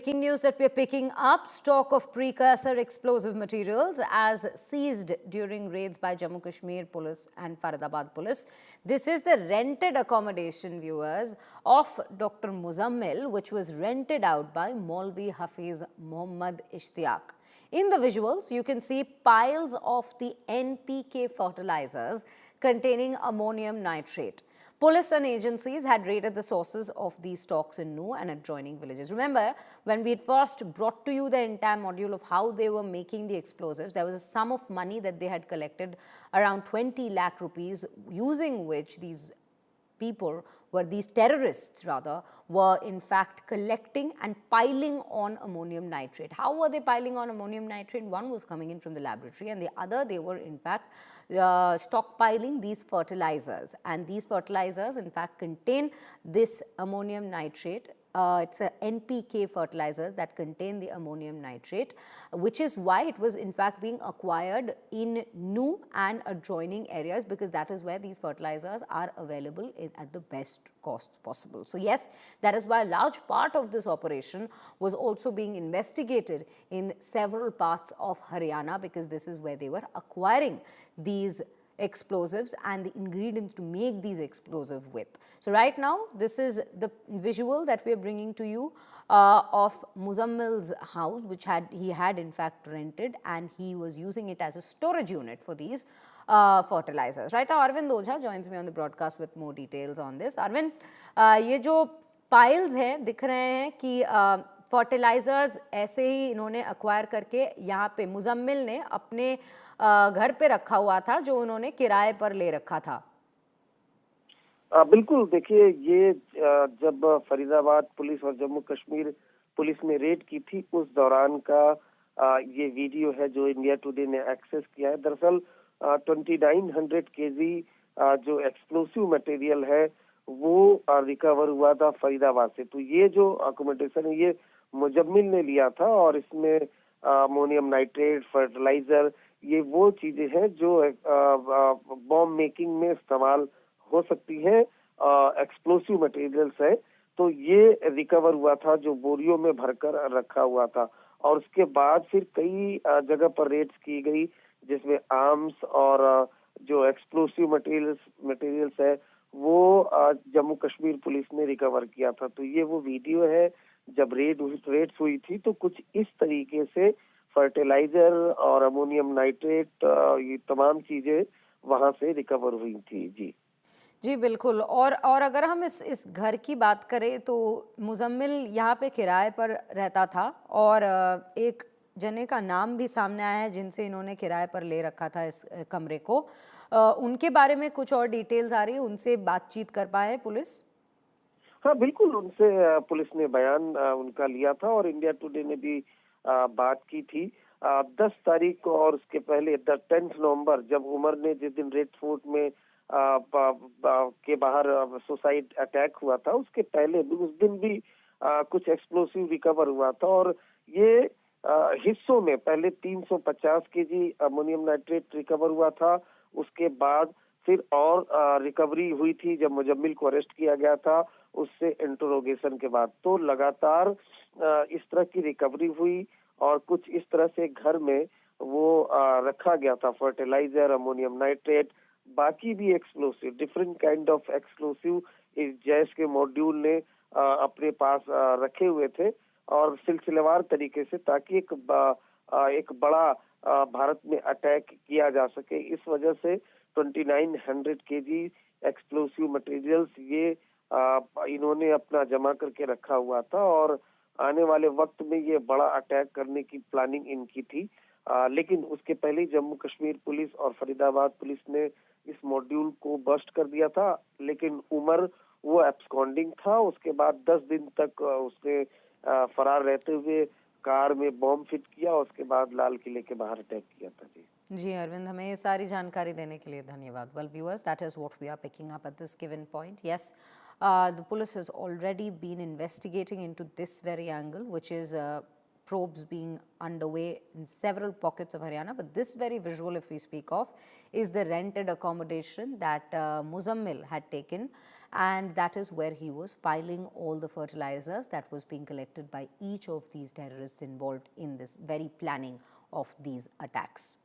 breaking news that we're picking up. Stock of precursor explosive materials as seized during raids by Jammu Kashmir Police and Faridabad Police. This is the rented accommodation, viewers, of Dr. Muzammil, which was rented out by Maulvi Hafiz Muhammad Ishtiaq. In the visuals, you can see piles of the NPK fertilizers containing ammonium nitrate. Police and agencies had raided the sources of these stocks in Nuh and adjoining villages. Remember, when we had first brought to you the entire module of how they were making the explosives, there was a sum of money that they had collected, around 20 lakh rupees, using which these people these terrorists were in fact collecting and piling on ammonium nitrate. How were they piling on ammonium nitrate? One was coming in from the laboratory and the other they were in fact stockpiling these fertilizers, and these fertilizers in fact contain this ammonium nitrate. It's a NPK fertilizers that contain the ammonium nitrate, which is why it was in fact being acquired in Nuh and adjoining areas, because that is where these fertilizers are available at the best costs possible. So yes, that is why a large part of this operation was also being investigated in several parts of Haryana, because this is where they were acquiring these explosives and the ingredients to make these explosives with. So right now, this is the visual that we are bringing to you of Muzammil's house, which he had in fact rented, and he was using it as a storage unit for these fertilizers. Right now, Arvind Ojha joins me on the broadcast with more details on this. Arvind, ये जो piles हैं दिख रहे हैं कि fertilisers ऐसे ही इन्होंने acquire करके यहाँ पे मुजम्मिल ने अपने घर पे रखा हुआ था, जो उन्होंने किराए पर ले रखा था। बिल्कुल, देखिए ये जब फरीदाबाद पुलिस और जम्मू कश्मीर पुलिस ने रेड की थी उस दौरान का ये वीडियो है जो इंडिया टुडे ने एक्सेस किया है। दरअसल 2900 केजी जो एक्सप्लोसिव मटेरियल है वो रिकवर हुआ था फरीदाबाद से। तो ये जो अकोमोडेशन है ये मुजम्मिल ने लिया था और इसमें अमोनियम नाइट्रेट, फर्टिलाइजर, ये वो चीजें हैं जो बॉम्ब मेकिंग में इस्तेमाल हो सकती है, एक्सप्लोसिव मटेरियल्स है। तो ये रिकवर हुआ था जो बोरियों में भरकर रखा हुआ था, और उसके बाद फिर कई जगह पर रेड्स की गई जिसमें आर्म्स और जो एक्सप्लोसिव मटेरियल्स है वो जम्मू कश्मीर पुलिस ने रिकवर किया था। तो ये वो वीडियो है जब रेड्स हुई थी, तो कुछ इस तरीके से फर्टिलाइजर और अमोनियम नाइट्रेट ये तमाम चीजें वहां से रिकवर हुई थी। जी बिल्कुल। और अगर हम इस घर की बात करें तो मुजम्मिल यहाँ पे किराए पर रहता था, और एक जने का नाम भी सामने आया है जिनसे इन्होंने किराए पर ले रखा था इस कमरे को। उनके बारे में कुछ और डिटेल्स आ रही है, उनसे बातचीत कर पाए पुलिस? हाँ बिल्कुल, उनसे पुलिस ने बयान उनका लिया था और इंडिया टुडे ने भी बात की थी 10 तारीख को, और उसके पहले 10 नवंबर जब उमर ने जिस दिन रेड फोर्ट में के बाहर सुसाइड अटैक हुआ था, उसके पहले भी उस दिन भी कुछ एक्सप्लोसिव रिकवर हुआ था। और ये हिस्सों में पहले 350 केजी अमोनियम नाइट्रेट रिकवर हुआ था, उसके बाद फिर और रिकवरी हुई थी जब मुजम्मिल को अरेस्ट किया गया था उससे इंटरोगेशन के बाद। तो लगातार इस तरह की रिकवरी हुई और कुछ इस तरह से घर में वो रखा गया था फर्टिलाइजर, अमोनियम नाइट्रेट, बाकी भी explosive, different kind of explosive इस जैश के मॉड्यूल ने अपने पास रखे हुए थे, और सिलसिलेवार तरीके से, ताकि एक बड़ा भारत में अटैक किया जा सके। इस वजह से 2900 केजी एक्सप्लोसिव मटेरियल्स ये इन्होंने अपना जमा करके रखा हुआ था, और आने वाले वक्त में ये बड़ा अटैक करने की प्लानिंग इनकी थी। लेकिन उसके पहले जम्मू कश्मीर पुलिस और फरीदाबाद पुलिस ने इस मॉड्यूल को बस्ट कर दिया था, लेकिन उमर वो एब्सकॉन्डिंग था। उसके बाद 10 दिन तक उसने फरार रहते हुए कार में बॉम्ब फिट किया, उसके बाद लाल किले के बाहर अटैक किया था। जी अरविंद, हमें ये सारी जानकारी देने के लिए धन्यवाद। Well viewers, that is what we are picking up at this given point. Yes, the police has already been investigating into this very angle, which is probes being underway in several pockets of Haryana. But this very visual, if we speak of, is the rented accommodation that Muzammil had taken. and that is where he was piling all the fertilizers that was being collected by each of these terrorists involved in this very planning of these attacks.